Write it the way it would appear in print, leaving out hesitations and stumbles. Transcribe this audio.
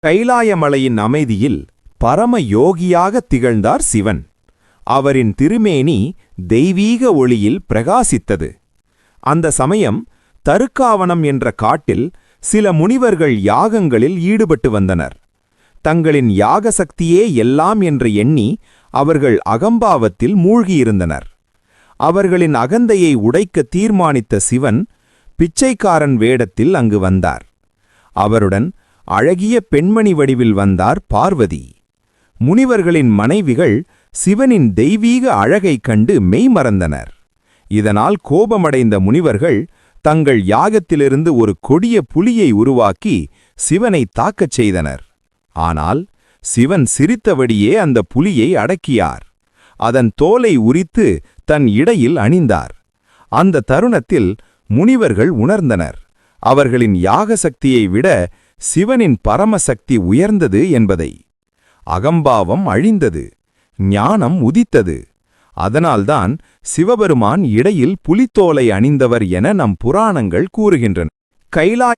கைலாயமலையின் அமைதியில் பரம யோகியாக திகழ்ந்தார் சிவன். அவரின் திருமேனி தெய்வீக ஒளியில் பிரகாசித்தது. அந்த சமயம் தருக்காவனம் என்ற காட்டில் சில முனிவர்கள் யாகங்களில் ஈடுபட்டு வந்தனர். தங்களின் யாக சக்தியே எல்லாம் என்று எண்ணி அவர்கள் அகம்பாவத்தில் மூழ்கியிருந்தனர். அவர்களின் அகந்தையை உடைக்க தீர்மானித்த சிவன் பிச்சைக்காரன் வேடத்தில் அங்கு வந்தார். அவருடன் அழகிய பெண்மணி வடிவில் வந்தார் பார்வதி. முனிவர்களின் மனைவிகள் சிவனின் தெய்வீக அழகைக் கண்டு மெய்மறந்தனர். இதனால் கோபமடைந்த முனிவர்கள் தங்கள் யாகத்திலிருந்து ஒரு கொடிய புலியை உருவாக்கி சிவனை தாக்கச் செய்தனர். ஆனால் சிவன் சிரித்தபடியே அந்த புலியை அடக்கியார். அதன் தோலை உரித்து தன் இடையில் அணிந்தார். அந்த தருணத்தில் முனிவர்கள் உணர்ந்தனர், அவர்களின் யாக சக்தியை விட சிவனின் பரமசக்தி உயர்ந்தது என்பதை. அகம்பாவம் அழிந்தது, ஞானம் உதித்தது. அதனால்தான் சிவபெருமான் இடையில் புலித்தோலை அணிந்தவர் என நம் புராணங்கள் கூறுகின்றன. கைலாய